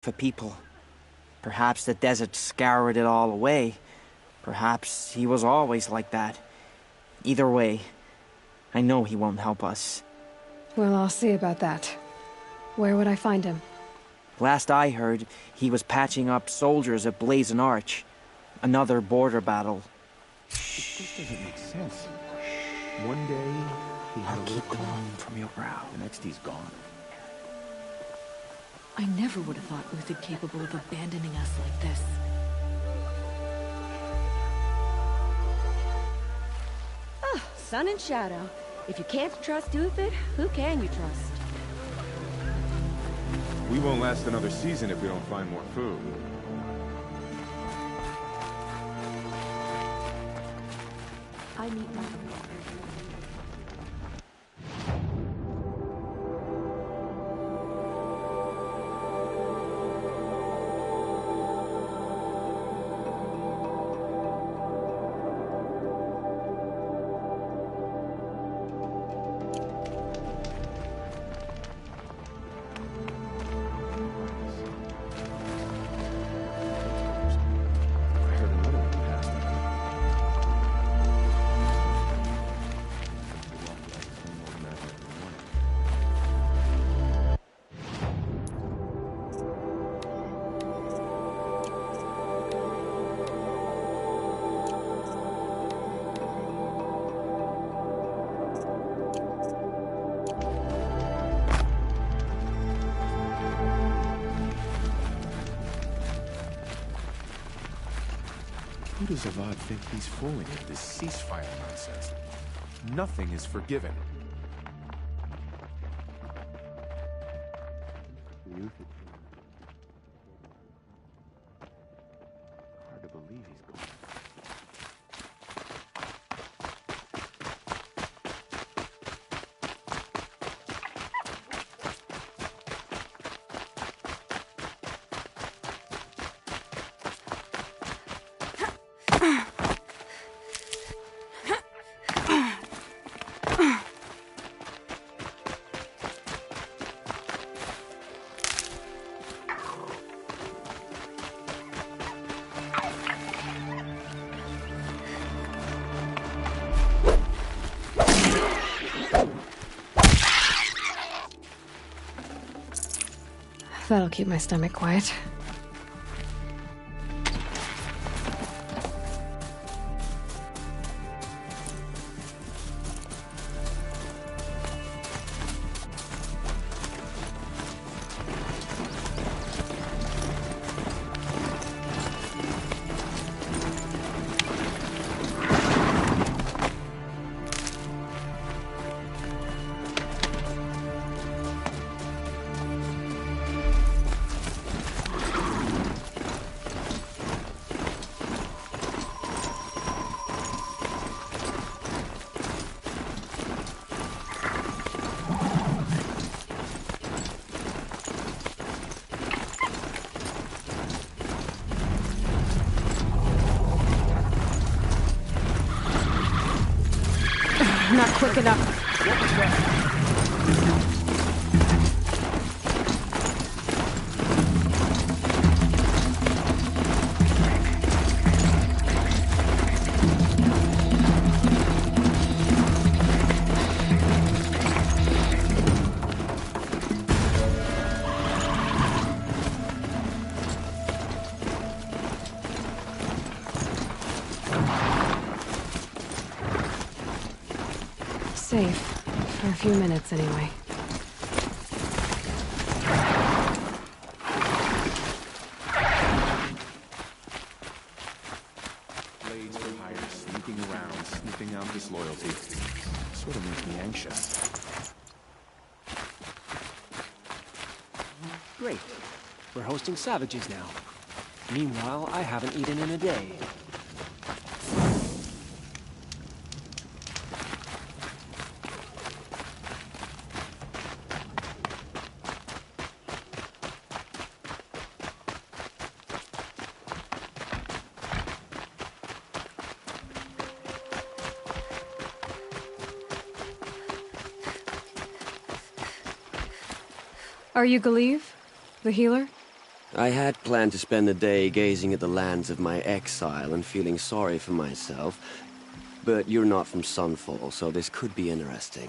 for people. Perhaps the desert scoured it all away. Perhaps he was always like that. Either way, I know he won't help us. Well, I'll see about that. Where would I find him? Last I heard, he was patching up soldiers at Blazon Arch. Another border battle. This doesn't make sense. One day, he had I'll a keep look going from your brow. the next he's gone. I never would have thought Uthid capable of abandoning us like this. Oh, sun and shadow. If you can't trust Uthid, who can you trust? We won't last another season if we don't find more food. I need my... I heard another one passed. Who does Avad think he's fooling with this ceasefire nonsense? Nothing is forgiven. Hard to believe he's gone. That'll keep my stomach quiet. Not quick enough. Safe. For a few minutes, anyway. Blades for hire, sneaking around, sniffing out disloyalty. Sort of makes me anxious. Great. We're hosting savages now. Meanwhile, I haven't eaten in a day. Are you Galeev? The healer? I had planned to spend the day gazing at the lands of my exile and feeling sorry for myself, but you're not from Sunfall, so this could be interesting.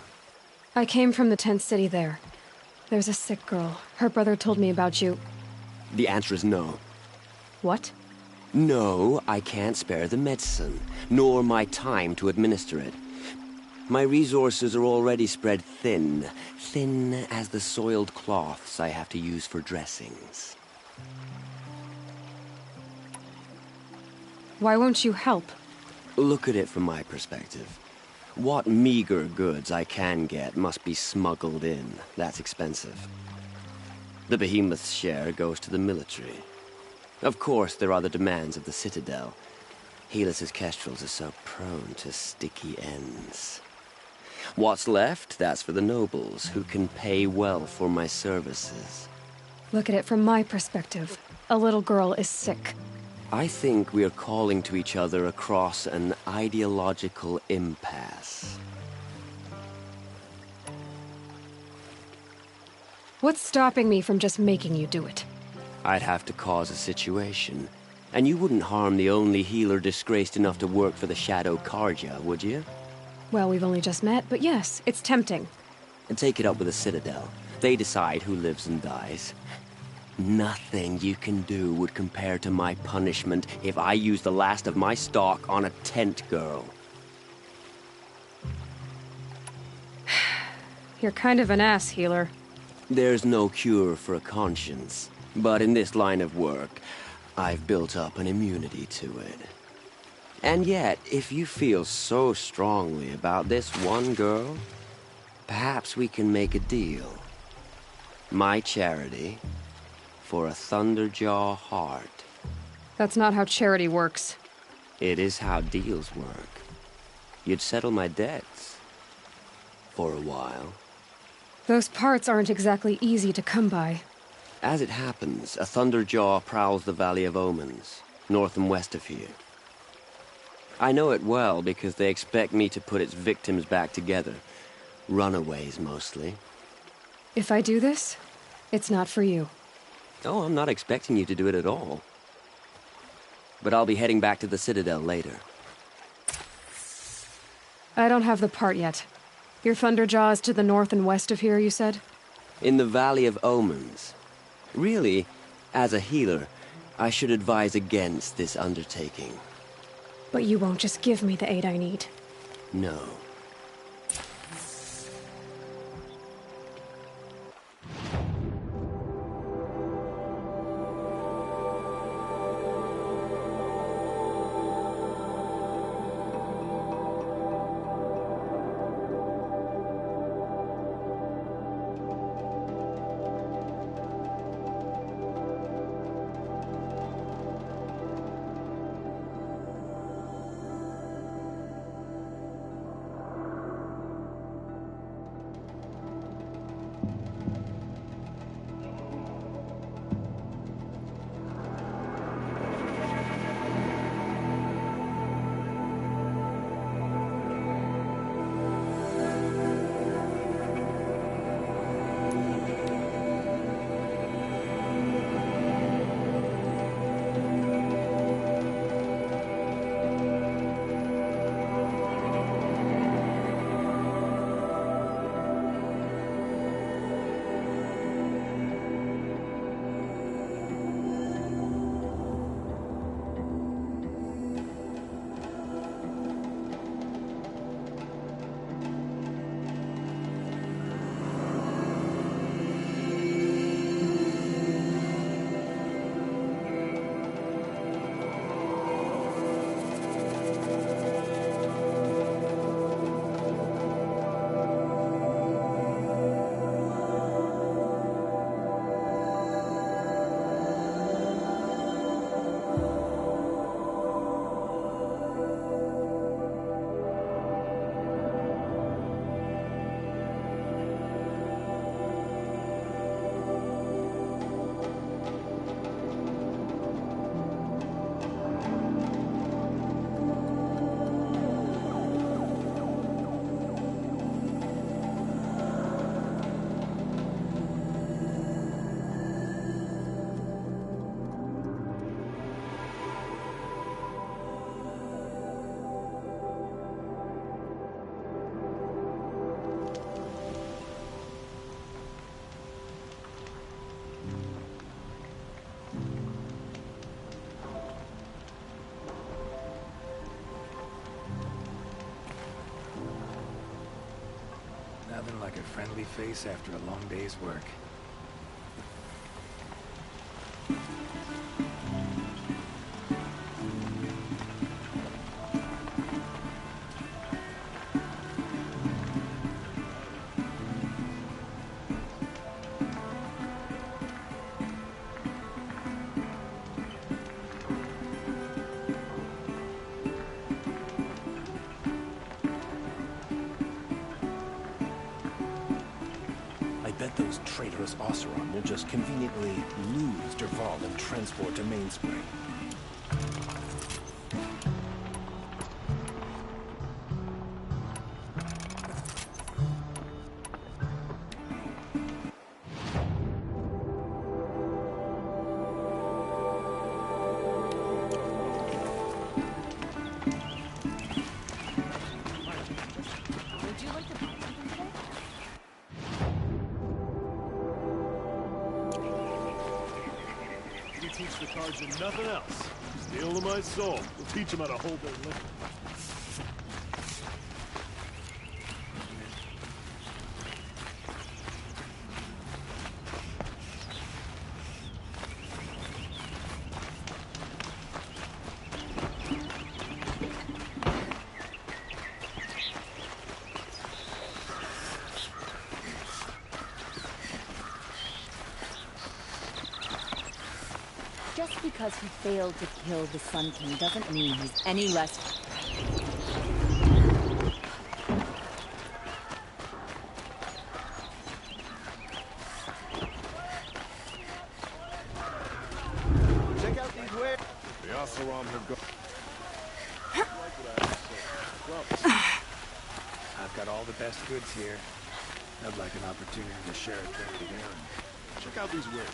I came from the tent city there. There's a sick girl. Her brother told me about you. The answer is no. What? No, I can't spare the medicine, nor my time to administer it. My resources are already spread thin, thin as the soiled cloths I have to use for dressings. Why won't you help? Look at it from my perspective. What meager goods I can get must be smuggled in. That's expensive. The behemoth's share goes to the military. Of course, there are the demands of the Citadel. Helis's kestrels are so prone to sticky ends. What's left, that's for the nobles, who can pay well for my services. Look at it from my perspective. A little girl is sick. I think we are calling to each other across an ideological impasse. What's stopping me from just making you do it? I'd have to cause a situation. And you wouldn't harm the only healer disgraced enough to work for the Shadow Karja, would you? Well, we've only just met, but yes, it's tempting. And take it up with the Citadel. They decide who lives and dies. Nothing you can do would compare to my punishment if I use the last of my stock on a tent girl. You're kind of an ass, healer. There's no cure for a conscience, but in this line of work, I've built up an immunity to it. And yet, if you feel so strongly about this one girl, perhaps we can make a deal. My charity for a Thunderjaw heart. That's not how charity works. It is how deals work. You'd settle my debts. For a while. Those parts aren't exactly easy to come by. As it happens, a Thunderjaw prowls the Valley of Omens, north and west of here. I know it well because they expect me to put its victims back together. Runaways, mostly. If I do this, it's not for you. Oh, I'm not expecting you to do it at all. But I'll be heading back to the Citadel later. I don't have the part yet. Your Thunderjaw is to the north and west of here, you said? In the Valley of Omens. Really, as a healer, I should advise against this undertaking. But you won't just give me the aid I need. No. smiley face after a long day's work. I bet those traitorous Oseram will just conveniently lose Derval and transport to Mainspring. Teach the cards and nothing else. Steal to my soul. We'll teach them how to hold their liquor. Just because he failed to kill the Sun King doesn't mean he's any less... Check out these wares. The Oseram have gone. I've got all the best goods here. I'd like an opportunity to share a drink with Aaron. Check out these wares.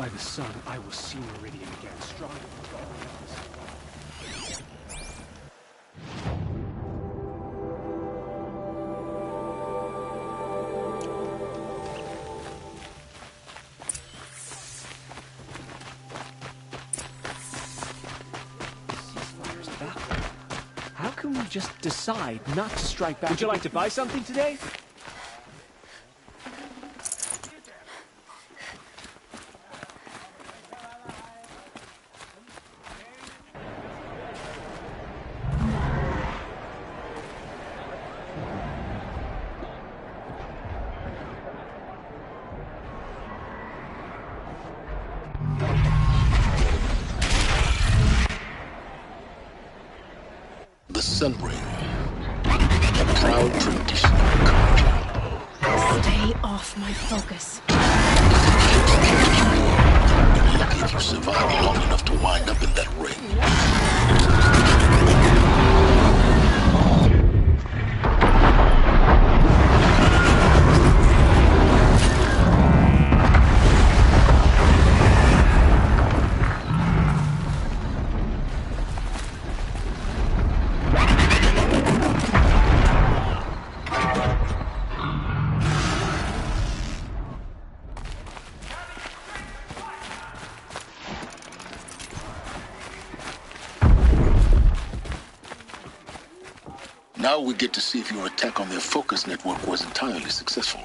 by the sun, I will see Meridian again, striving for all else. Ceasefire's back. How can we just decide not to strike back? Would you like to buy something today? The Sun Ring, a proud tradition of culture. Stay off my focus. Lucky if you survive long enough to wind up in that ring. Now we get to see if your attack on their focus network was entirely successful.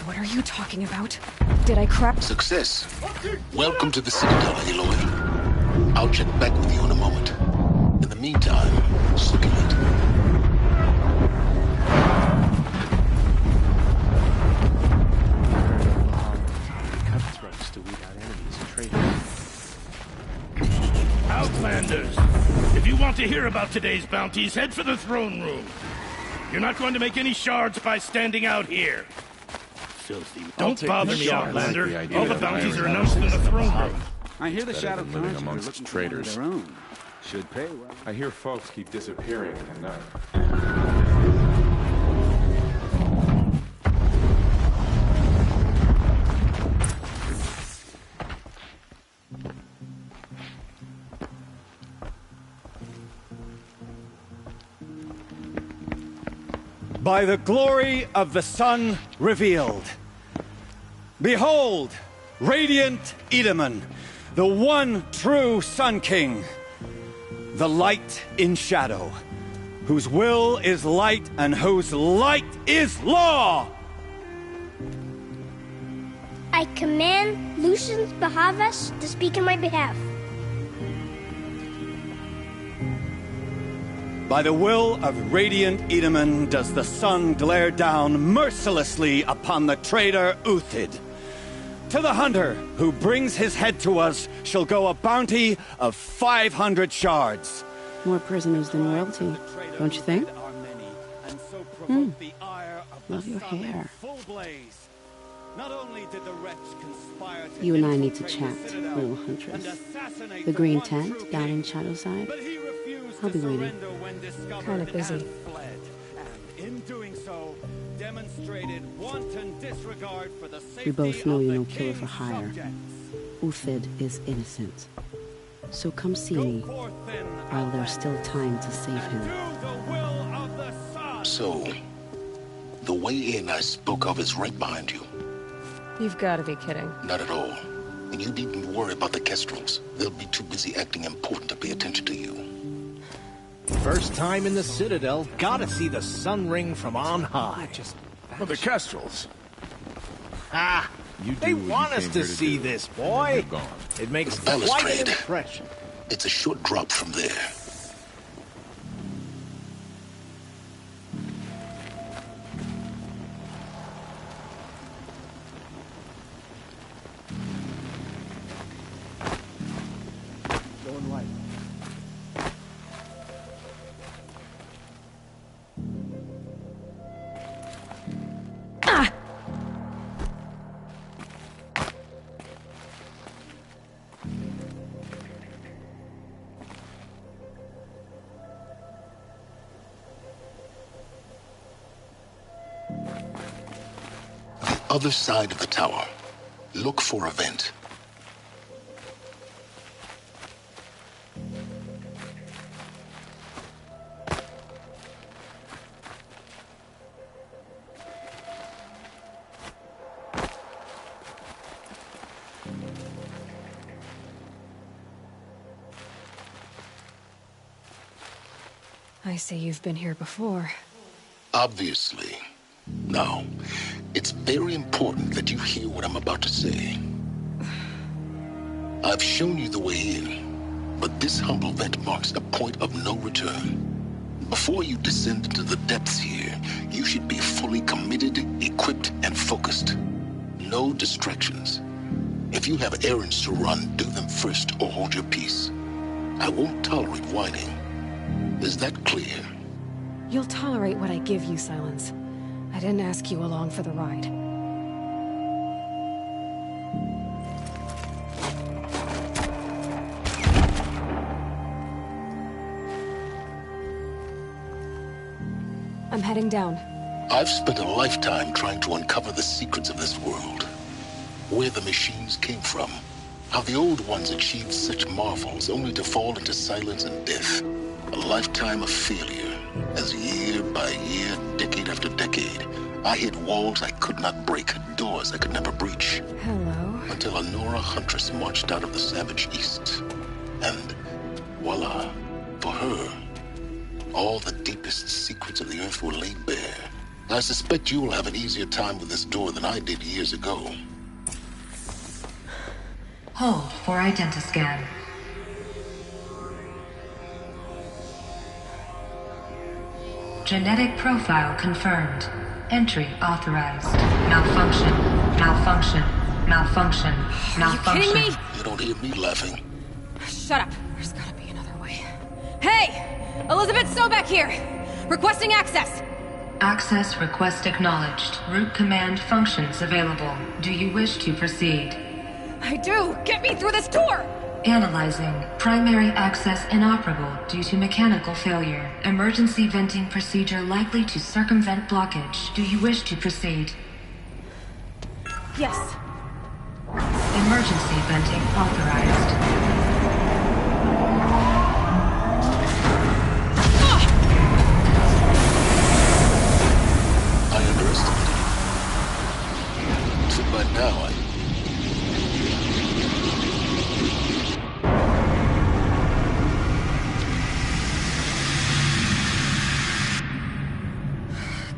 What are you talking about? Did I crap? Success. Welcome to the Citadel, Aloy. I'll check back with you in a moment. In the meantime, circulate. Cutthroats to weed out enemies and traitors. Outlanders! If you want to hear about today's bounties, head for the throne room. You're not going to make any shards by standing out here. Filthy. Don't bother me, Outlander. All the bounties are announced in the throne room. I hear the Shadow living Clans are amongst looking traitors. for one of their own. Should pay well. I hear folks keep disappearing at night. By the glory of the sun revealed. Behold, radiant Edaman, the one true Sun King, the light in shadow, whose will is light and whose light is law! I command Lucius Bahavas to speak in my behalf. By the will of radiant Edaman does the sun glare down mercilessly upon the traitor Uthid. To the hunter who brings his head to us shall go a bounty of 500 shards. More prisoners than royalty, don't you think? Love your hair. You and I need to chat, little huntress. The green tent down in Shadowside? I'll be waiting. Kind of busy. We both know you're no killer for hire. Uthid is innocent. So come see me while there's still time to save him. So, the way in I spoke of is right behind you. You've got to be kidding. Not at all. And you needn't worry about the Kestrels. They'll be too busy acting important to pay attention to you. First time in the Citadel, gotta see the sun ring from on high. For the Kestrels. Ah, they want us to see this, boy. It makes quite an impression. It's a short drop from there. Going right. Other side of the tower. Look for a vent. I see you've been here before. Obviously. Now, it's very important that you hear what I'm about to say. I've shown you the way in, but this humble vent marks a point of no return. Before you descend into the depths here, you should be fully committed, equipped, and focused. No distractions. If you have errands to run, do them first or hold your peace. I won't tolerate whining. Is that clear? You'll tolerate what I give you, Silence. I didn't ask you along for the ride. I'm heading down. I've spent a lifetime trying to uncover the secrets of this world. Where the machines came from. How the old ones achieved such marvels only to fall into silence and death. A lifetime of failure, as year by year, decade after decade, I hit walls I could not break, doors I could never breach. Hello. Until a Nora huntress marched out of the savage east. And voila, for her, all the deepest secrets of the earth were laid bare. I suspect you will have an easier time with this door than I did years ago. Hold for identiscan. Genetic profile confirmed. Entry authorized. Malfunction. Malfunction. Malfunction. Malfunction. Are you kidding me? You don't hear me laughing. Shut up. There's gotta be another way. Hey! Elizabeth Sobek here! Requesting access! Access request acknowledged. Root command functions available. Do you wish to proceed? I do! Get me through this door! Analyzing. Primary access inoperable due to mechanical failure. Emergency venting procedure likely to circumvent blockage. Do you wish to proceed? Yes. Emergency venting authorized. I underestimated you. So by now,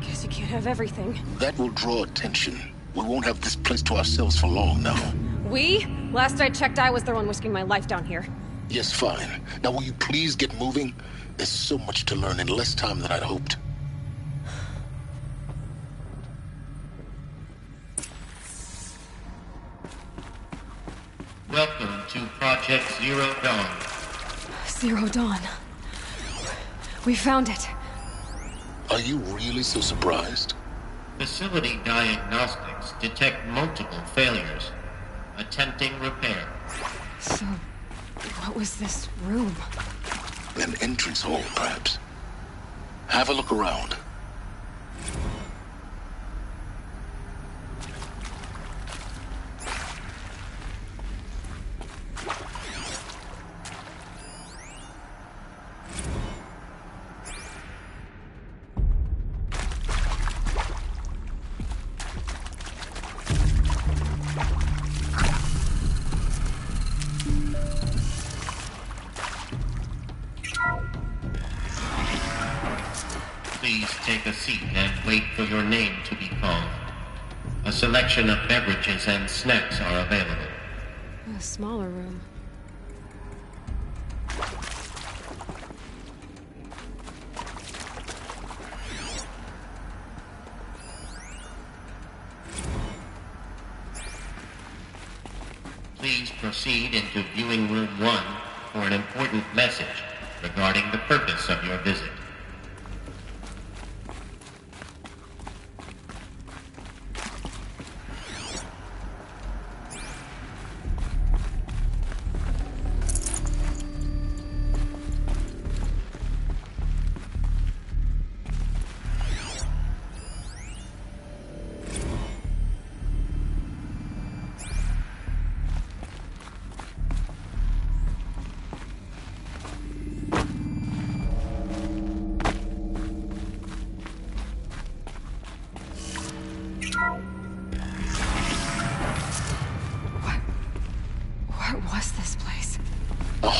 Guess you can't have everything. that will draw attention. We won't have this place to ourselves for long now. We? Last I checked, I was the one risking my life down here. Yes, fine. Now will you please get moving? There's so much to learn in less time than I'd hoped. Welcome to Project Zero Dawn. Zero Dawn. We found it. Are you really so surprised? Facility diagnostics detect multiple failures. Attempting repair. So, what was this room? An entrance hall, perhaps. Have a look around. Please take a seat and wait for your name to be called. A selection of beverages and snacks are available. A smaller room. Please proceed into viewing room 1 for an important message regarding the purpose of your visit.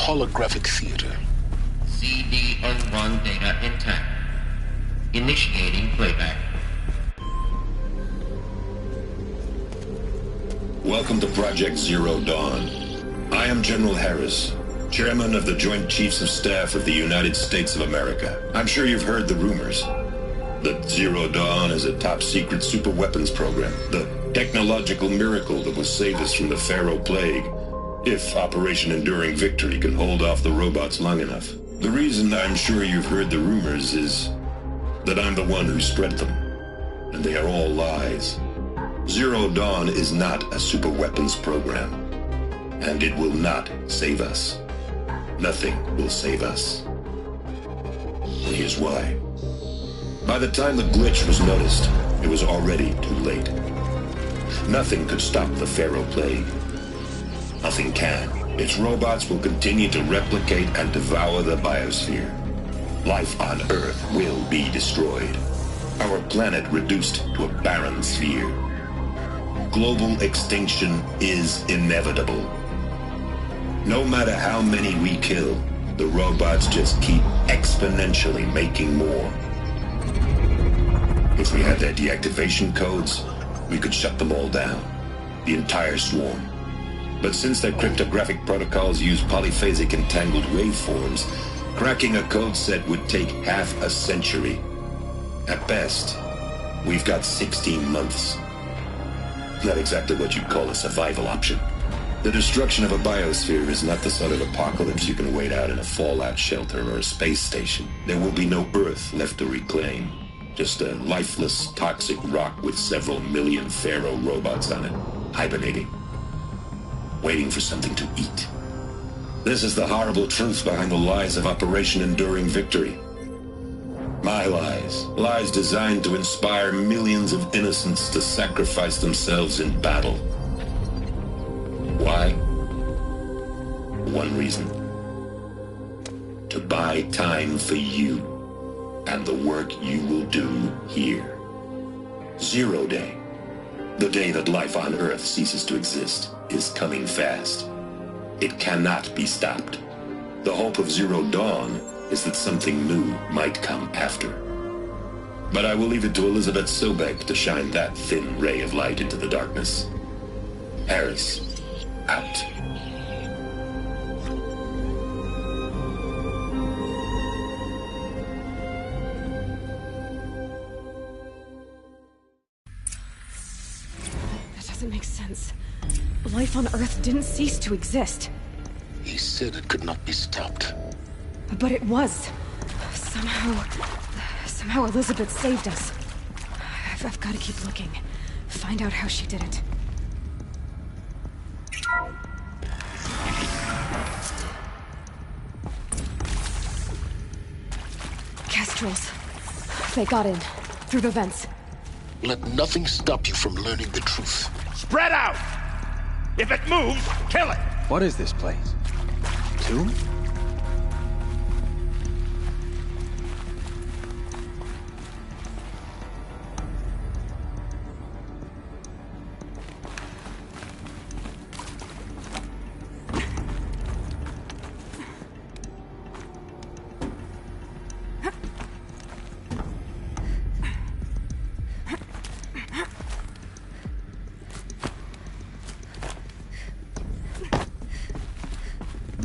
holographic theater. CD-N1 data intact. Initiating playback. Welcome to Project Zero Dawn. I am General Harris, Chairman of the Joint Chiefs of Staff of the United States of America. I'm sure you've heard the rumors that Zero Dawn is a top-secret super-weapons program, the technological miracle that will save us from the Pharaoh Plague, if Operation Enduring Victory can hold off the robots long enough. The reason I'm sure you've heard the rumors is that I'm the one who spread them, and they are all lies. Zero Dawn is not a super-weapons program, and it will not save us. Nothing will save us. And here's why. By the time the glitch was noticed, it was already too late. Nothing could stop the Pharaoh Plague. Nothing can. Its robots will continue to replicate and devour the biosphere. Life on Earth will be destroyed. Our planet reduced to a barren sphere. Global extinction is inevitable. No matter how many we kill, the robots just keep exponentially making more. If we had their deactivation codes, we could shut them all down, the entire swarm. But since their cryptographic protocols use polyphasic entangled waveforms, cracking a code set would take half a century. At best, we've got 16 months. Not exactly what you'd call a survival option. The destruction of a biosphere is not the sort of apocalypse you can wait out in a fallout shelter or a space station. There will be no Earth left to reclaim. Just a lifeless, toxic rock with several million Pharaoh robots on it, hibernating, waiting for something to eat. This is the horrible truth behind the lies of Operation Enduring Victory. My lies. Lies designed to inspire millions of innocents to sacrifice themselves in battle. Why? One reason. To buy time for you and the work you will do here. Zero Day, the day that life on Earth ceases to exist, is coming fast. It cannot be stopped. The hope of Zero Dawn is that something new might come after. But I will leave it to Elizabeth Sobek to shine that thin ray of light into the darkness. Harris, out. Doesn't make sense. Life on Earth didn't cease to exist. He said it could not be stopped. But it was. Somehow Elizabeth saved us. I've got to keep looking. Find out how she did it. Kestrels. They got in. Through the vents. Let nothing stop you from learning the truth. Spread out! If it moves, kill it! What is this place? Tomb?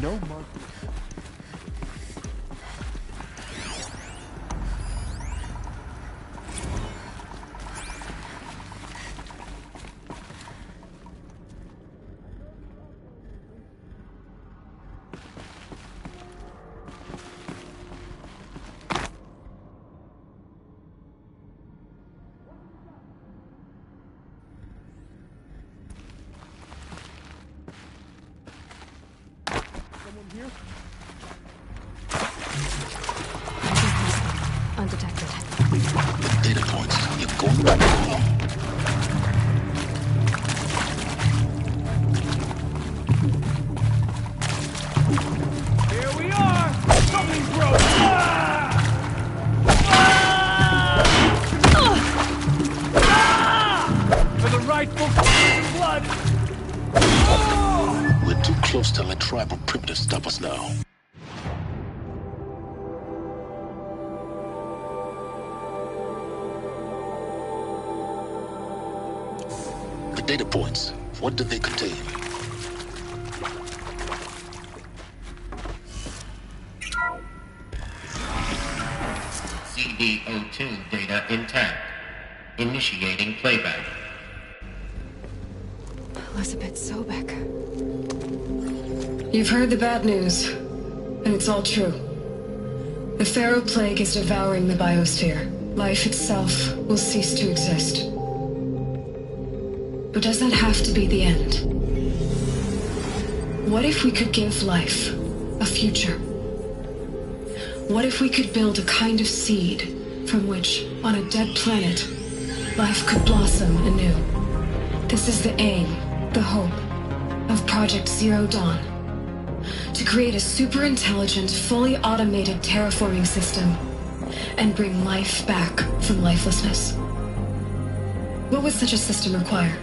No mark. Undetected. Data points. You're going back home. Here we are! Something's broke! For the rightful blood! We're too close to let tribal primitives stop us now. data points. What did they contain? CD02 data intact. Initiating playback. Elizabeth Sobek. You've heard the bad news, and it's all true. The Pharaoh Plague is devouring the biosphere. Life itself will cease to exist. But does that have to be the end? What if we could give life a future? What if we could build a kind of seed from which, on a dead planet, life could blossom anew? This is the aim, the hope, of Project Zero Dawn. To create a super-intelligent, fully automated terraforming system and bring life back from lifelessness. What would such a system require?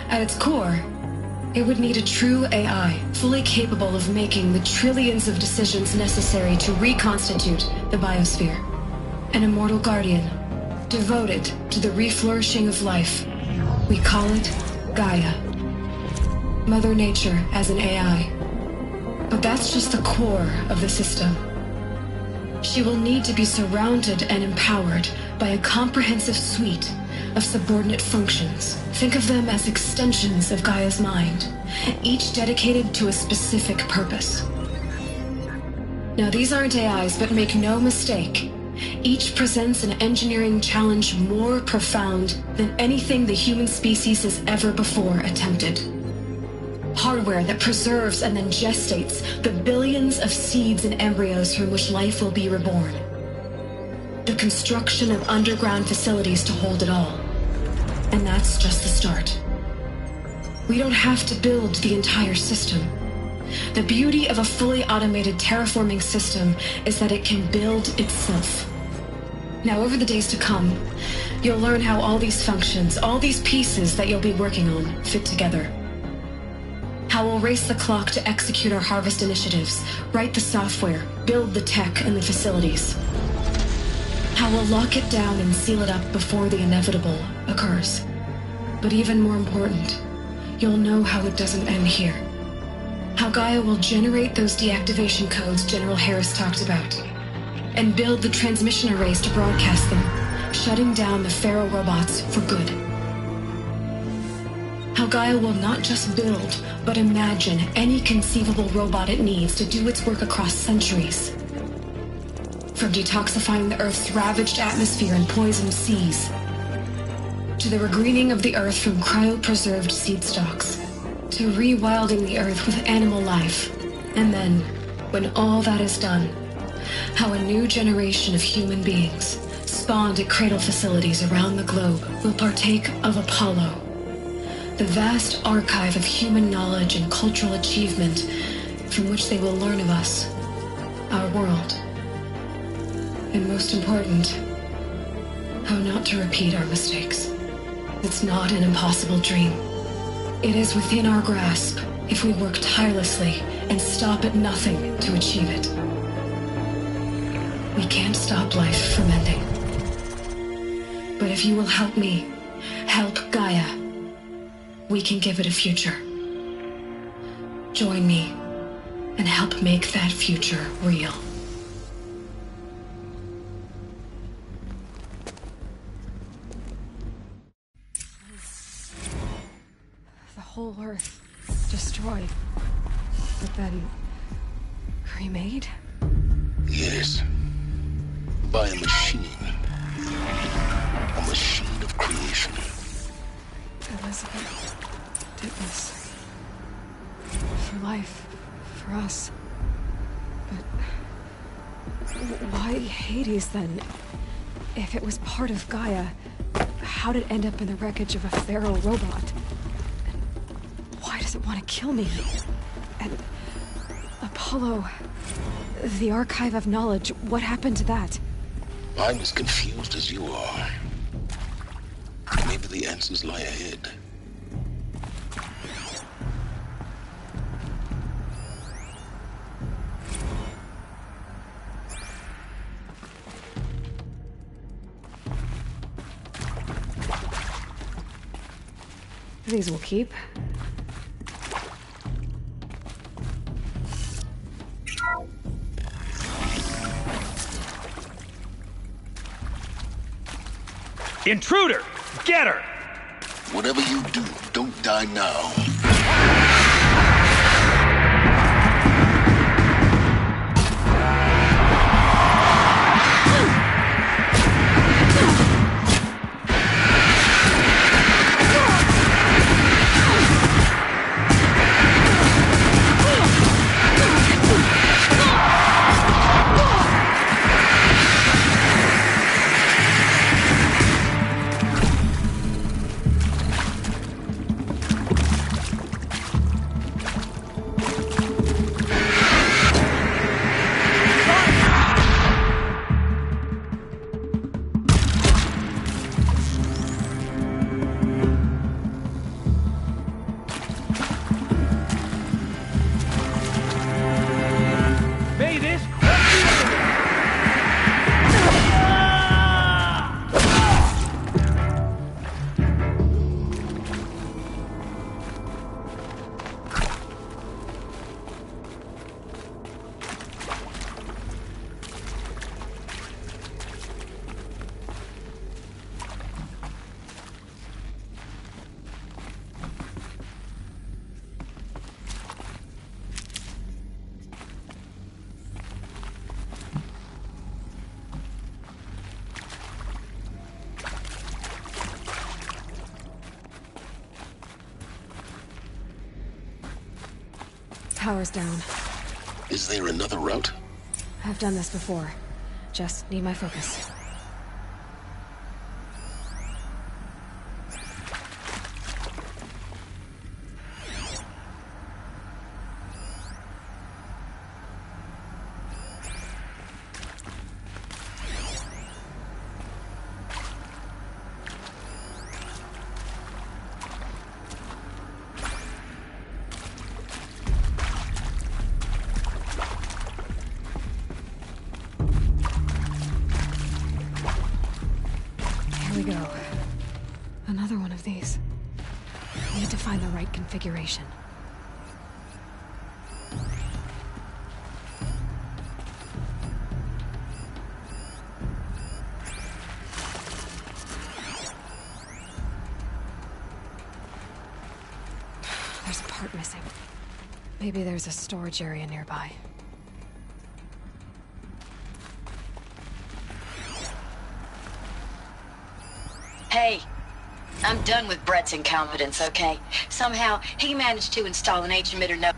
At its core, it would need a true AI, fully capable of making the trillions of decisions necessary to reconstitute the biosphere. An immortal guardian, devoted to the reflourishing of life. We call it Gaia. Mother Nature as an AI. But that's just the core of the system. She will need to be surrounded and empowered by a comprehensive suite of subordinate functions. Think of them as extensions of Gaia's mind, each dedicated to a specific purpose. Now, these aren't AIs, but make no mistake, each presents an engineering challenge more profound than anything the human species has ever before attempted. Hardware that preserves and then gestates the billions of seeds and embryos from which life will be reborn. The construction of underground facilities to hold it all. And that's just the start. We don't have to build the entire system. The beauty of a fully automated terraforming system is that it can build itself. Now, over the days to come, you'll learn how all these functions, all these pieces that you'll be working on, fit together. How we'll race the clock to execute our harvest initiatives, write the software, build the tech and the facilities. How we'll lock it down and seal it up before the inevitable occurs. But even more important, you'll know how it doesn't end here. How Gaia will generate those deactivation codes General Harris talked about, and build the transmission arrays to broadcast them, shutting down the Pharaoh robots for good. How Gaia will not just build, but imagine any conceivable robot it needs to do its work across centuries. From detoxifying the Earth's ravaged atmosphere and poisoned seas, to the regreening of the Earth from cryopreserved seed stalks, to rewilding the Earth with animal life. And then, when all that is done, how a new generation of human beings, spawned at cradle facilities around the globe, will partake of Apollo, the vast archive of human knowledge and cultural achievement from which they will learn of us, our world. And most important, how not to repeat our mistakes. It's not an impossible dream. It is within our grasp if we work tirelessly and stop at nothing to achieve it. We can't stop life from ending. But if you will help me, help Gaia, we can give it a future. Join me and help make that future real. The whole Earth destroyed, but then remade? Yes. By a machine. A machine of creation. Elizabeth did this. For life. For us. But why Hades then? If it was part of Gaia, how did it end up in the wreckage of a Pharaoh robot? And why does it want to kill me? And Apollo, the archive of knowledge, what happened to that? I'm as confused as you are. Maybe the answers lie ahead. These will keep. Intruder! Get her! Whatever you do, don't die now. Power's down. Is there another route? I've done this before. Just need my focus. Another one of these. Need to find the right configuration. There's a part missing. Maybe there's a storage area nearby. Hey, I'm done with Brett's incompetence, okay? Somehow, he managed to install an H-emitter node.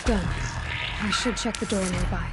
Done. I should check the door nearby.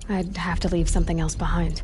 I'd have to leave something else behind.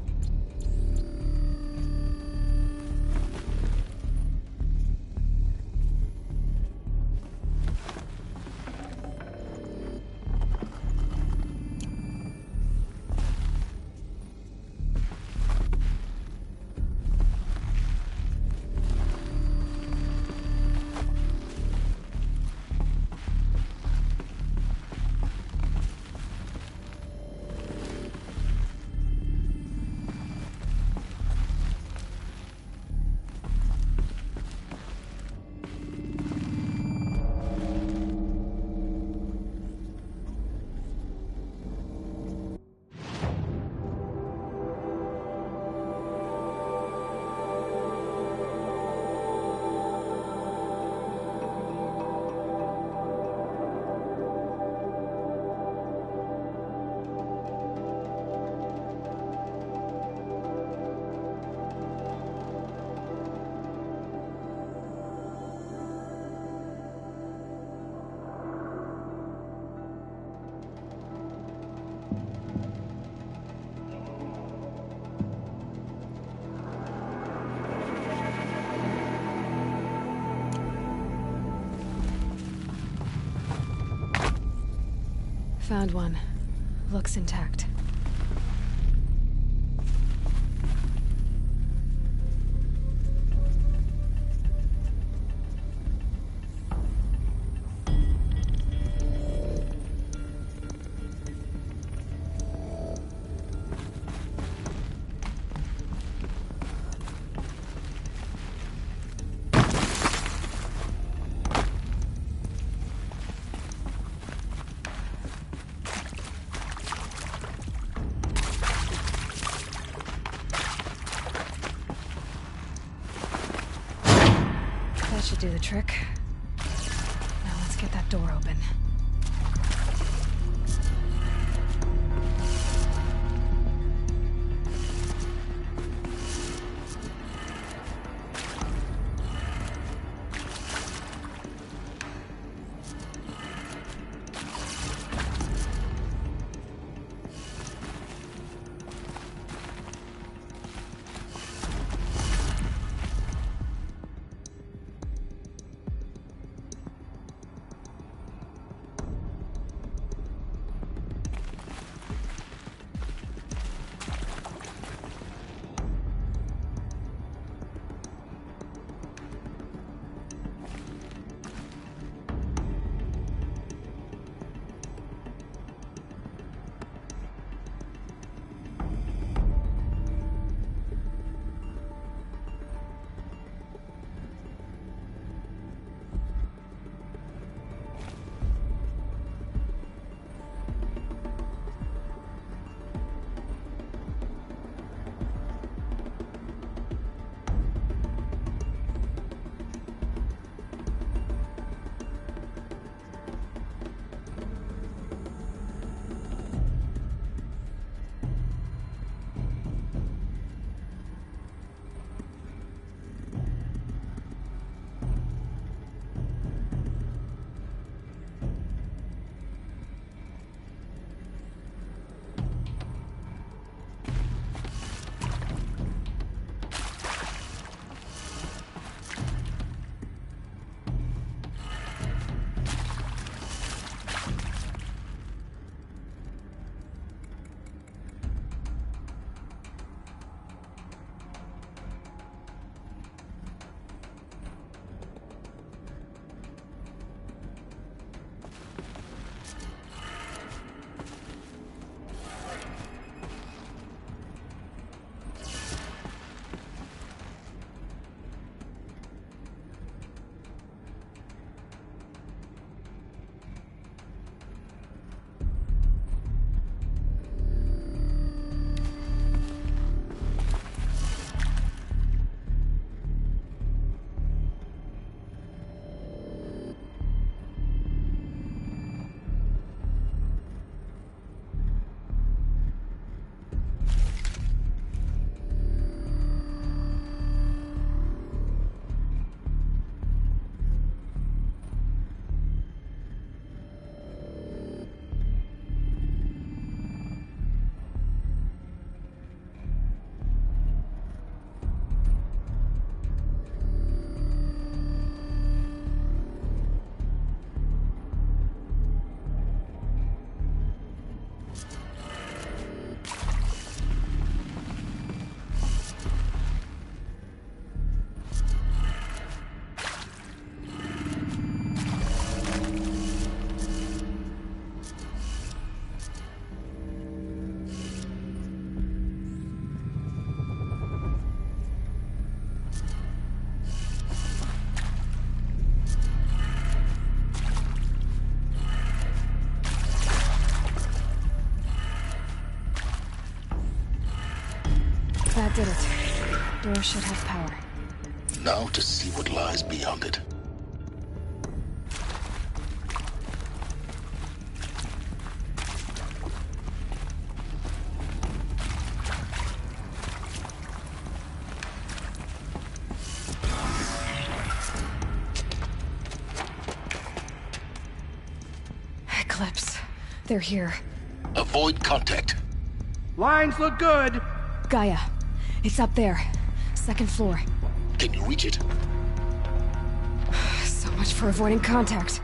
Found one. Looks intact. That should do the trick. Now let's get that door open. did it. Door should have power. Now to see what lies beyond it. Eclipse. They're here. Avoid contact. Lines look good. Gaia. It's up there. Second floor. Can you reach it? So much for avoiding contact.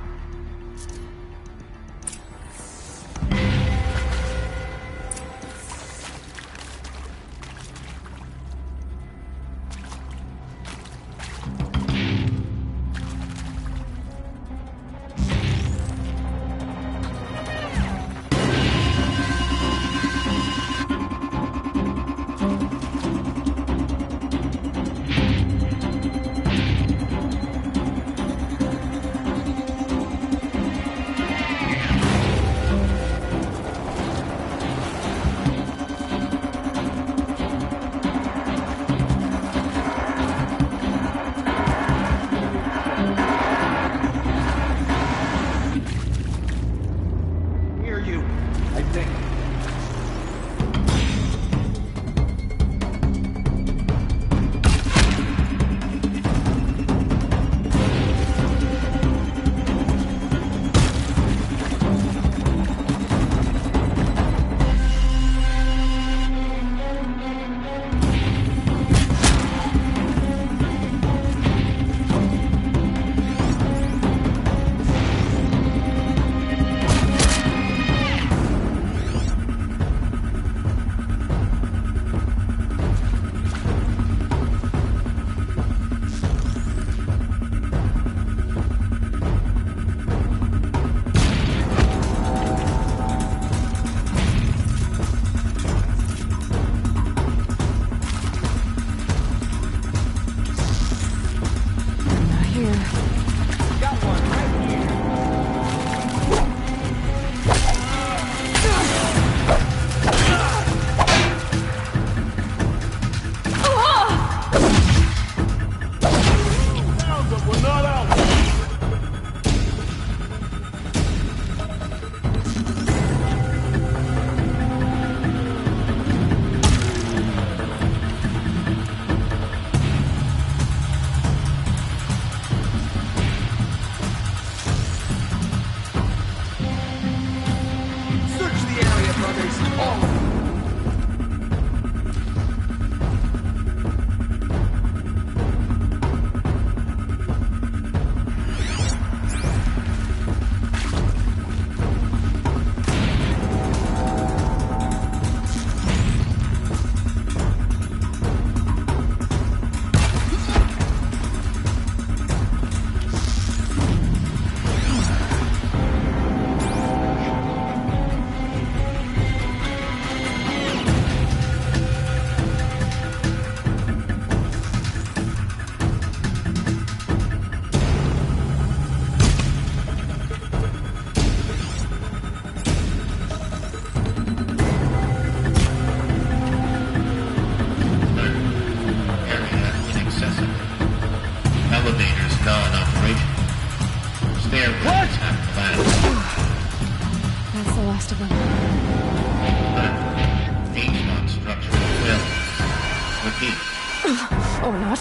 Or not.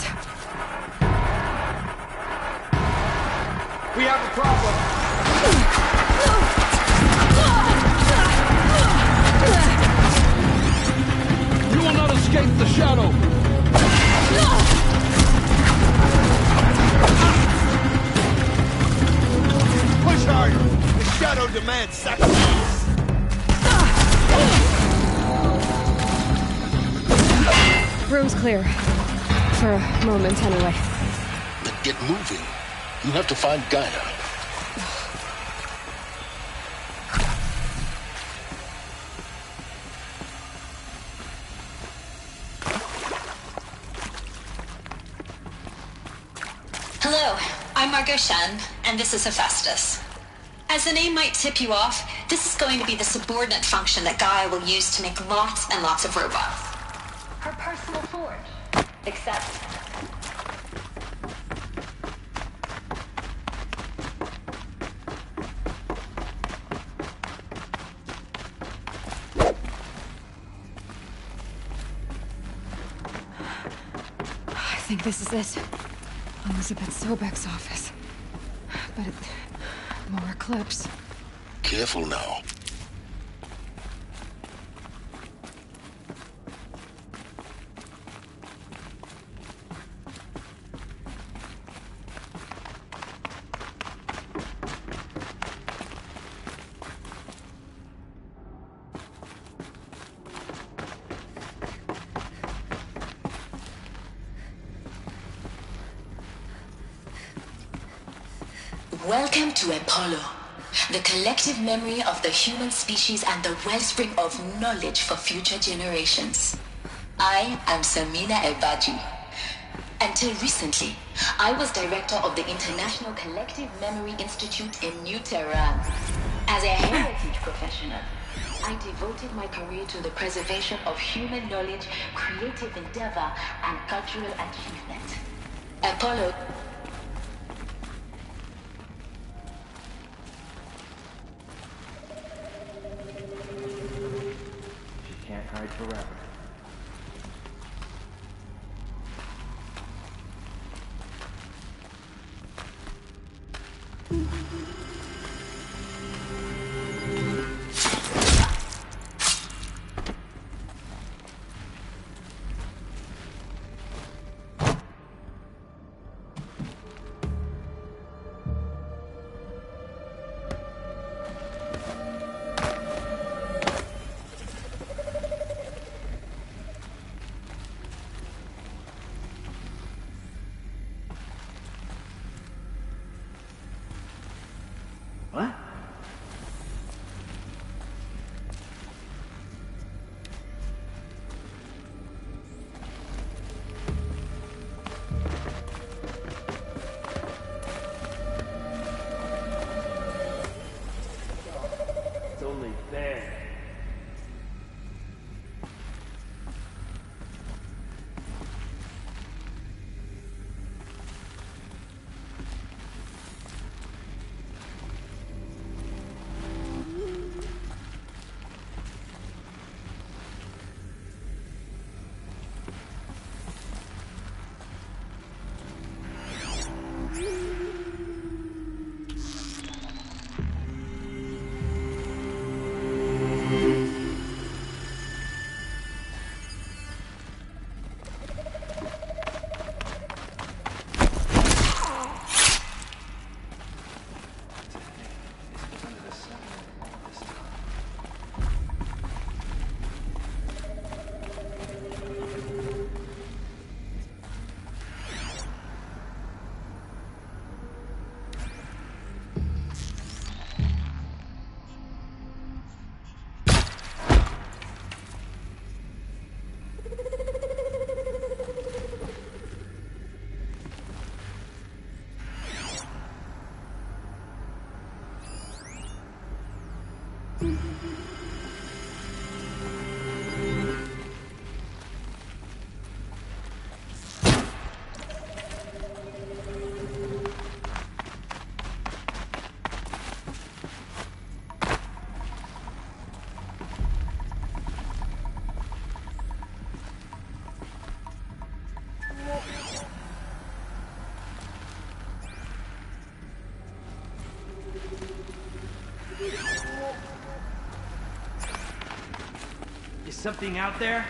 We have a problem. You will not escape the shadow. Push harder. The shadow demands sacrifice. Room's clear. For a moment, anyway. Then get moving. You have to find Gaia. Hello, I'm Margot Shen, and this is Hephaestus. As the name might tip you off, this is going to be the subordinate function that Gaia will use to make lots and lots of robots. Her personal form George. Except... I think this is it. Elizabeth Sobek's office. But more eclipse. Careful now. Welcome to Apollo, the collective memory of the human species and the wellspring of knowledge for future generations. I am Samina Elbaji. Until recently, I was director of the International Collective Memory Institute in New Tehran. As a heritage professional, I devoted my career to the preservation of human knowledge, creative endeavor, and cultural achievement. Apollo... Can't hide forever. What? It's only there. Is something out there?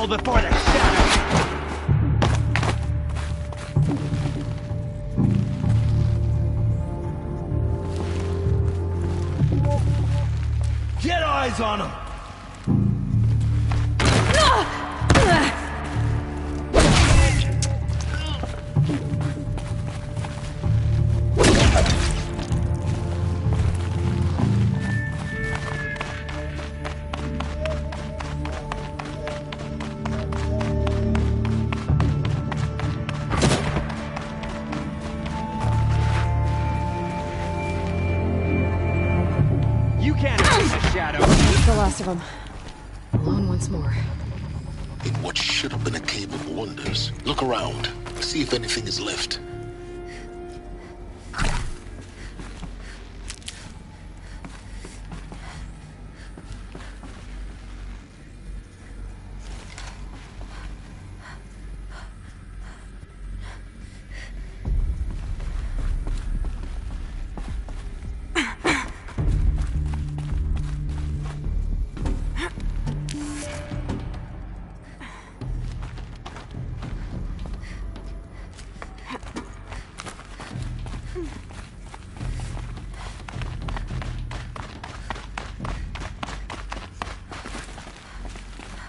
before the shadow! Get eyes on him! The last of them. Alone once more. In what should have been a cave of wonders. Look around. See if anything is left.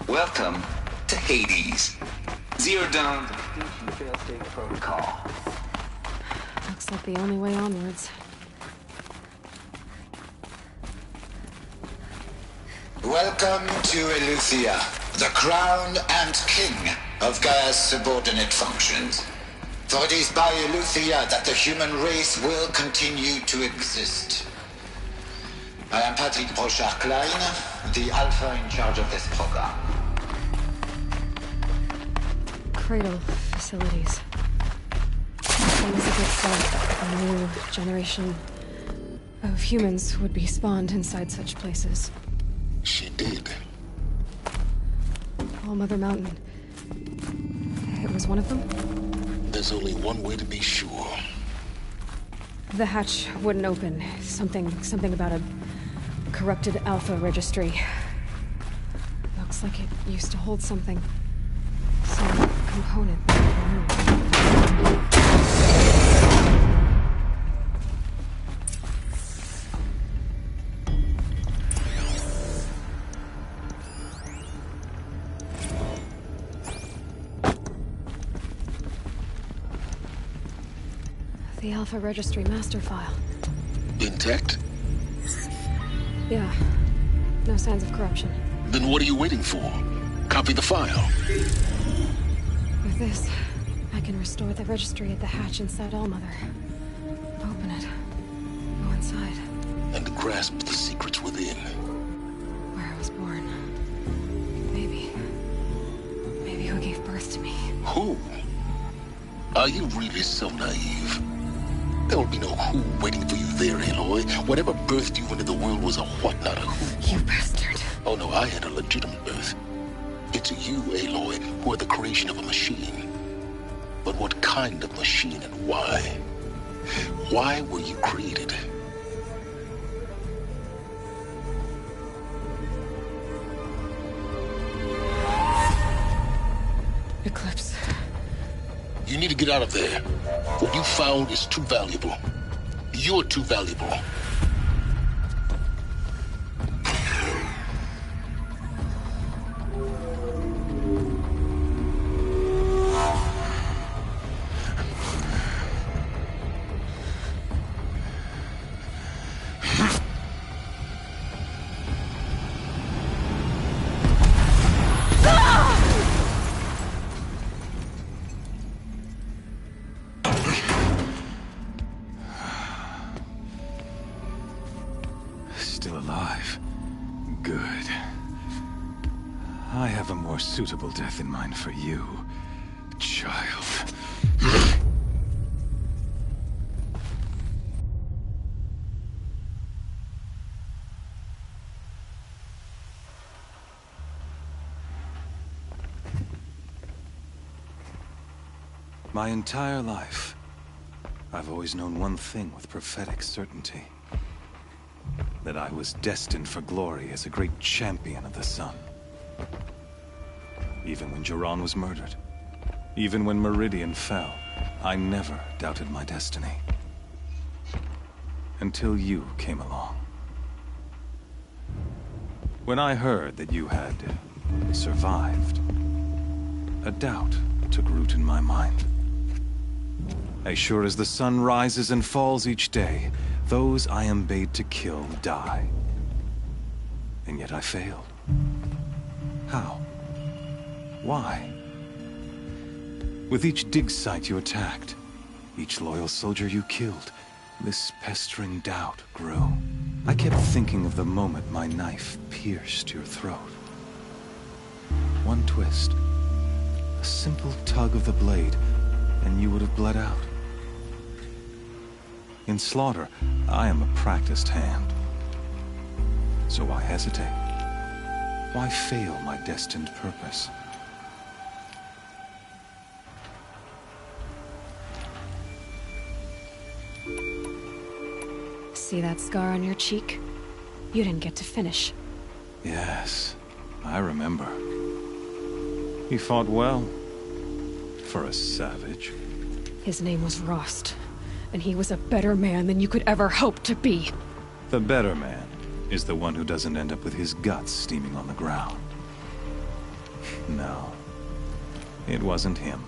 Welcome to Hades. Zero Dawn, the Fusion failsafe protocol. Looks like the only way onwards. Welcome to Eleuthia, the crown and king of Gaia's subordinate functions. For it is by Eleuthia that the human race will continue to exist. I am Patrick Brochard-Klein, the alpha in charge of this program. Cradle facilities. That was a good start. A new generation of humans would be spawned inside such places. She did. All Mother Mountain. It was one of them? There's only one way to be sure. The hatch wouldn't open. Something about a corrupted alpha registry. Looks like it used to hold something. Some component. The Alpha Registry master file. Intact? Yeah. No signs of corruption. Then what are you waiting for? Copy the file. With this, I can restore the registry at the hatch inside Allmother. Open it. Go inside. And grasp the secrets within. Where I was born. Maybe who gave birth to me. Who? Are you really so naive? There will be no who waiting for you there, Aloy. Whatever birthed you into the world was a what, not a who. You bastard. Oh no, I had a legitimate birth. It's you, Aloy, who are the creation of a machine. But what kind of machine and why? Why were you created? Eclipse. You need to get out of there. What you found is too valuable. You're too valuable. Still alive. Good. I have a more suitable death in mind for you, child. My entire life, I've always known one thing with prophetic certainty. That I was destined for glory as a great champion of the sun. Even when Jiran was murdered. Even when Meridian fell, I never doubted my destiny. Until you came along. When I heard that you had survived, a doubt took root in my mind. As sure as the sun rises and falls each day, those I am bade to kill die. And yet I failed. How? Why? With each dig site you attacked, each loyal soldier you killed, this pestering doubt grew. I kept thinking of the moment my knife pierced your throat. One twist, a simple tug of the blade, and you would have bled out. In slaughter, I am a practiced hand. So why hesitate? Why fail my destined purpose? See that scar on your cheek? You didn't get to finish. Yes, I remember. He fought well. For a savage. His name was Rost, and he was a better man than you could ever hope to be. The better man is the one who doesn't end up with his guts steaming on the ground. No, it wasn't him.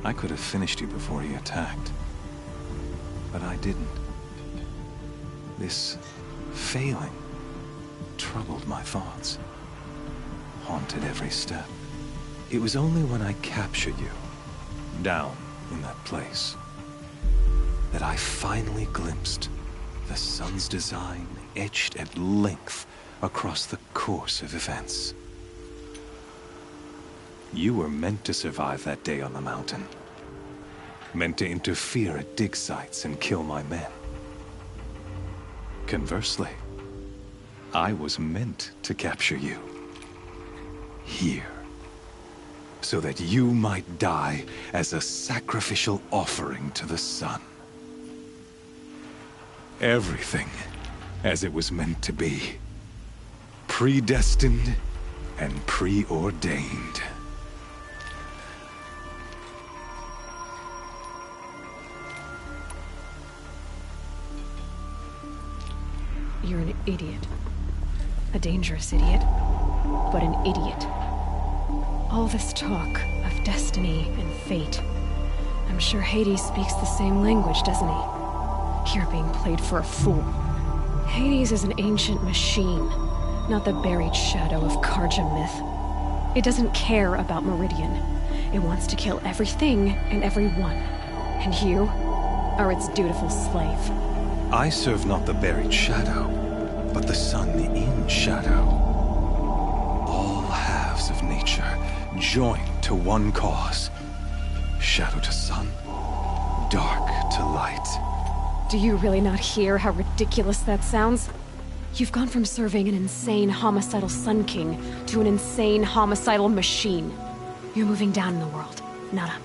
I could have finished you before he attacked. But I didn't. This failing troubled my thoughts, haunted every step. It was only when I captured you, down in that place, that I finally glimpsed the sun's design etched at length across the course of events. You were meant to survive that day on the mountain. Meant to interfere at dig sites and kill my men. Conversely, I was meant to capture you. Here. So that you might die as a sacrificial offering to the sun. Everything as it was meant to be. Predestined and preordained. You're an idiot. A dangerous idiot, but an idiot. All this talk of destiny and fate. I'm sure Hades speaks the same language, doesn't he? You're being played for a fool. Hades is an ancient machine, not the buried shadow of Karja myth. It doesn't care about Meridian. It wants to kill everything and everyone. And you are its dutiful slave. I serve not the buried shadow, but the sun in shadow. All halves of nature joined to one cause. Shadow to sun, dark to light. Do you really not hear how ridiculous that sounds? You've gone from serving an insane homicidal Sun King to an insane homicidal machine. You're moving down in the world, not up.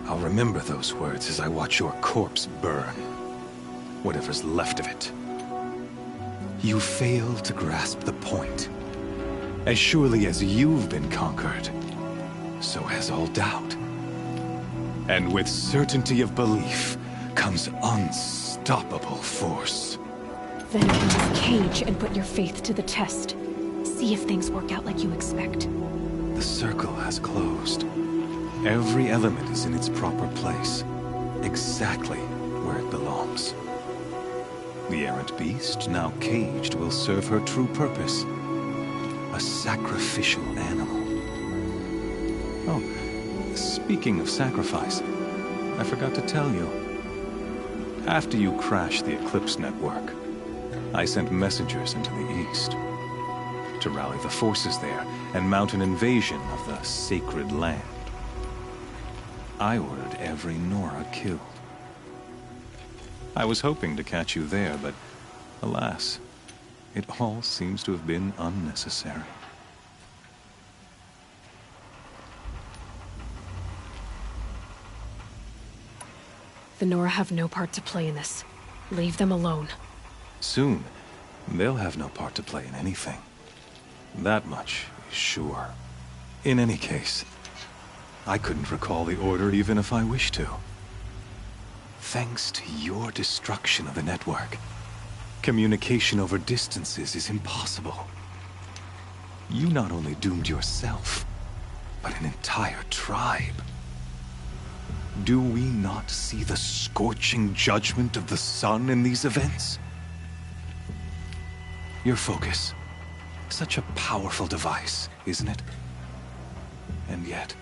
I'll remember those words as I watch your corpse burn. Whatever's left of it. You fail to grasp the point. As surely as you've been conquered, so has all doubt. And with certainty of belief comes unstoppable force. Then enter this cage and put your faith to the test. See if things work out like you expect. The circle has closed. Every element is in its proper place, exactly where it belongs. The errant beast, now caged, will serve her true purpose. A sacrificial animal. Oh, speaking of sacrifice, I forgot to tell you. After you crashed the Eclipse network, I sent messengers into the east to rally the forces there and mount an invasion of the sacred land. I ordered every Nora killed. I was hoping to catch you there, but alas, it all seems to have been unnecessary. The Nora have no part to play in this. Leave them alone. Soon, they'll have no part to play in anything. That much Sure. In any case, I couldn't recall the order even if I wished to. Thanks to your destruction of the network, communication over distances is impossible. You not only doomed yourself, but an entire tribe. Do we not see the scorching judgment of the sun in these events? Your focus. Such a powerful device, isn't it? And yet,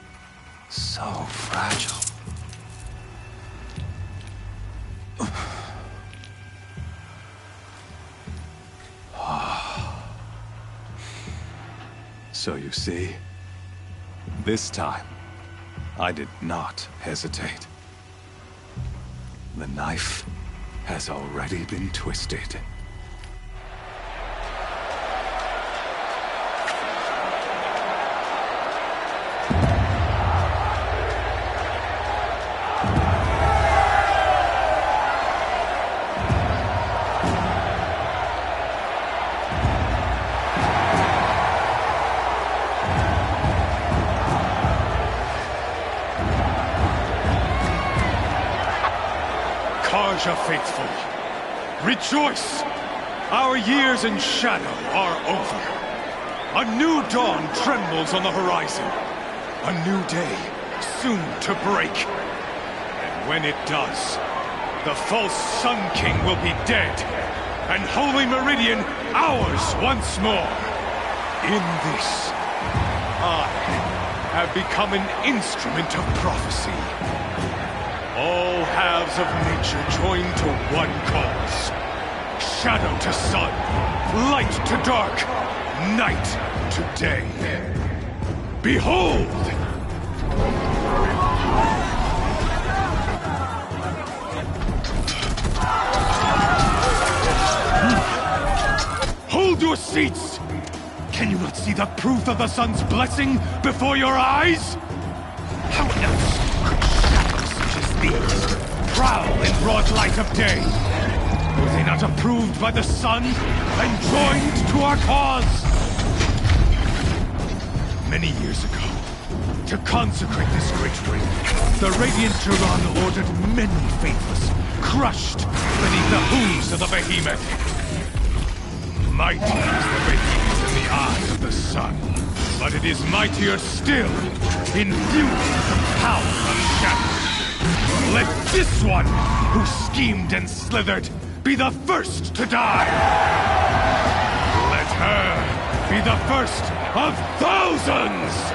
so fragile. So you see, this time, I did not hesitate. The knife has already been twisted. Faithful, rejoice! Our years in shadow are over. A new dawn trembles on the horizon. A new day soon to break. And when it does, the false Sun King will be dead, and Holy Meridian ours once more. In this, I have become an instrument of prophecy. All halves of nature join to one cause. Shadow to sun, light to dark, night to day. Behold! Hold your seats! Can you not see the proof of the sun's blessing before your eyes? How else these prowl in broad light of day? Were they not approved by the sun and joined to our cause? Many years ago, to consecrate this great ring, the Radiant Turan ordered many faithless, crushed beneath the hooves of the behemoth. Mighty is the behemoth in the eyes of the sun, but it is mightier still, infused with the power of shadow. Let this one, who schemed and slithered, be the first to die! Let her be the first of thousands!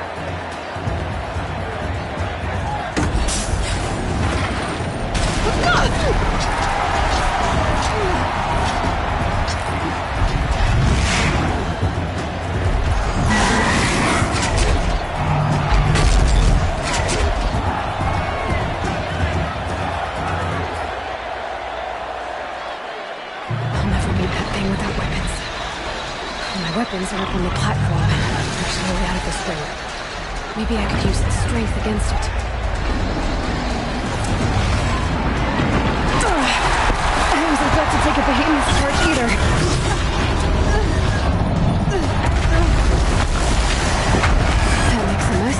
Weapons are up on the platform, actually out of this ring. Maybe I could use the strength against it. I wasn't built to take a behemoth's charge either. That makes a mess.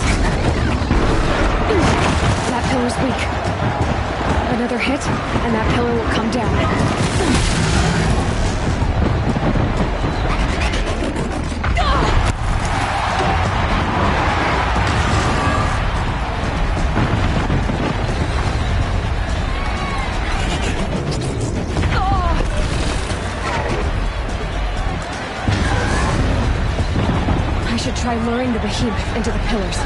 That pillar's weak. Another hit, and that pillar will come down. Try luring the behemoth into the pillars.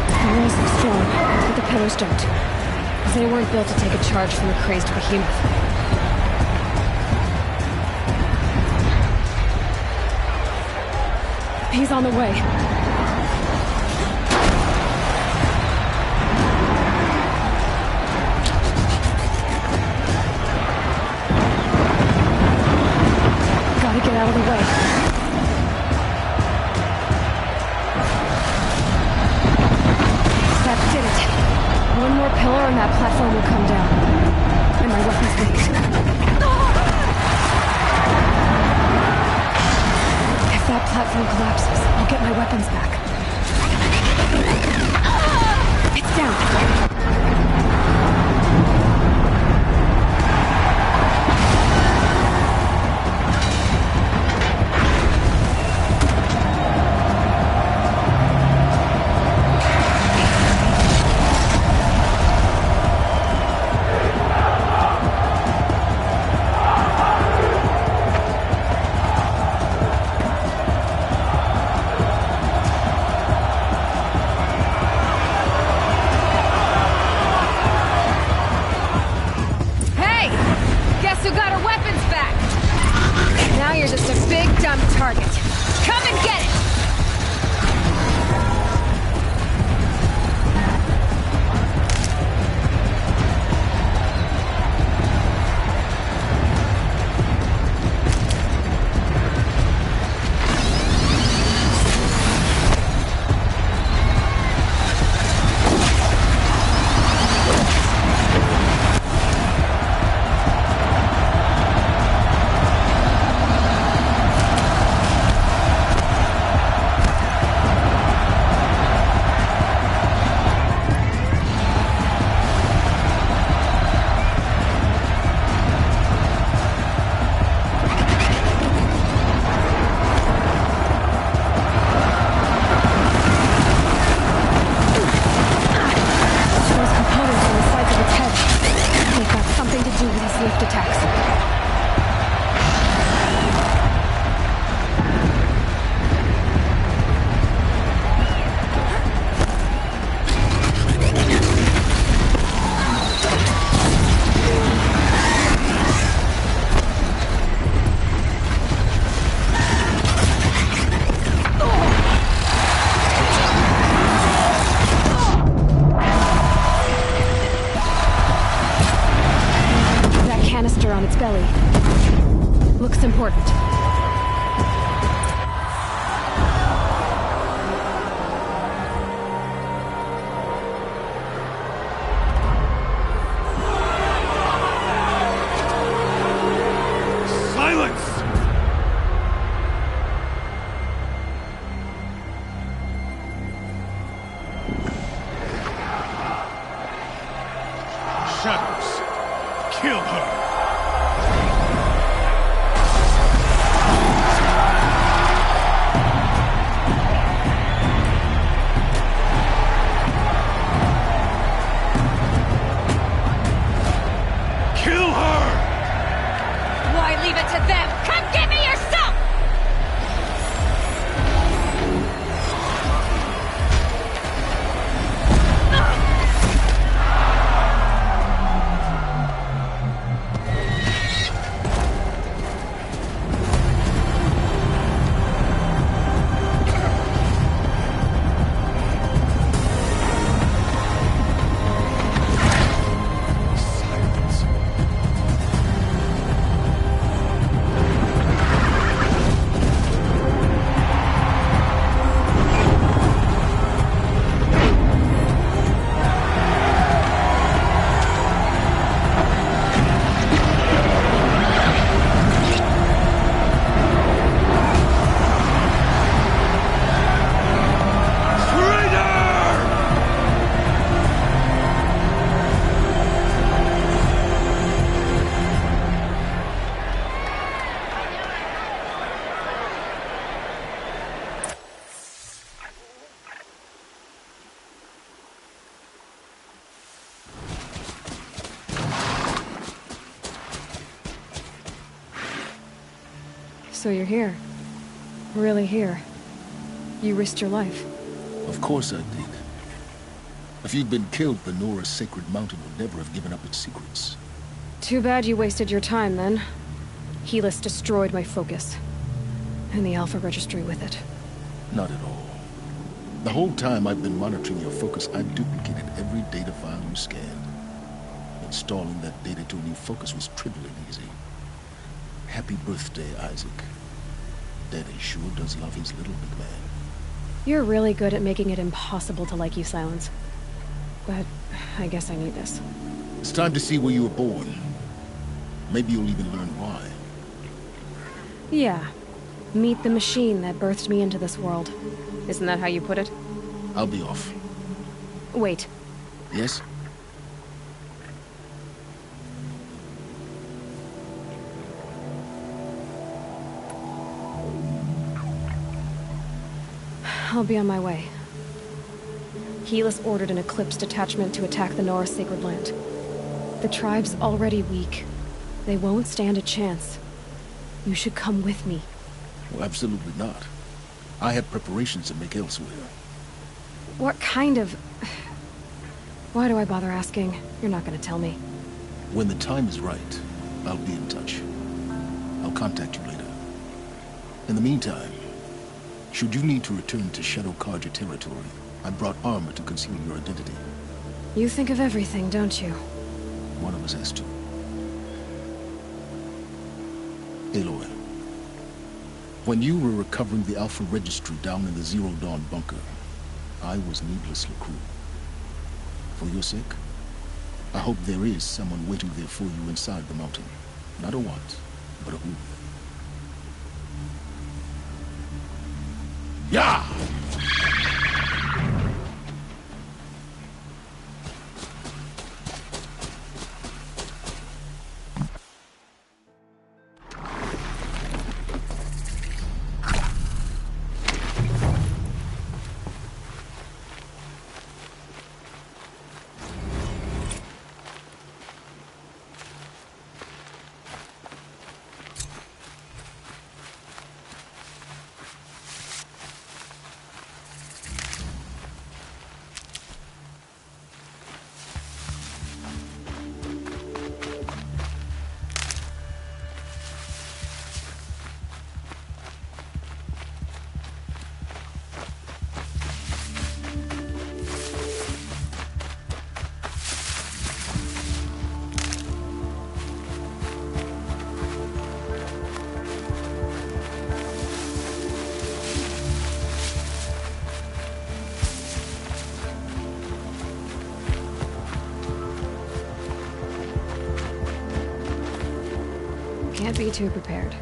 The walls look strong, but the pillars don't. They weren't built to take a charge from a crazed behemoth. He's on the way. Out of the way. power on that platform will come down. And my weapon's weak. If that platform collapses, I'll get my weapons back. It's down. So you're here. Really here. You risked your life. Of course I did. If you'd been killed, Benora's sacred mountain would never have given up its secrets. Too bad you wasted your time, then. Helis destroyed my focus. And the Alpha Registry with it. Not at all. The whole time I've been monitoring your focus, I duplicated every data file you scanned. Installing that data to a new focus was trivial and easy. Happy birthday, Isaac. Daddy sure does love his little big man. You're really good at making it impossible to like you, Silence. but I guess I need this. It's time to see where you were born. Maybe you'll even learn why. Yeah. Meet the machine that birthed me into this world. Isn't that how you put it? I'll be off. Wait. Yes? I'll be on my way. Helis ordered an Eclipse detachment to attack the Nora Sacred Land. The tribe's already weak. They won't stand a chance. You should come with me. Well, absolutely not. I have preparations to make elsewhere. What kind of... Why do I bother asking? You're not gonna tell me. When the time is right, I'll be in touch. I'll contact you later. In the meantime, should you need to return to Shadow Carja territory, I brought armor to conceal your identity. You think of everything, don't you? One of us has to. Aloy, when you were recovering the Alpha Registry down in the Zero Dawn bunker, I was needlessly cruel. For your sake, I hope there is someone waiting there for you inside the mountain. Not a what, but a who. Yeah! Can't be too prepared.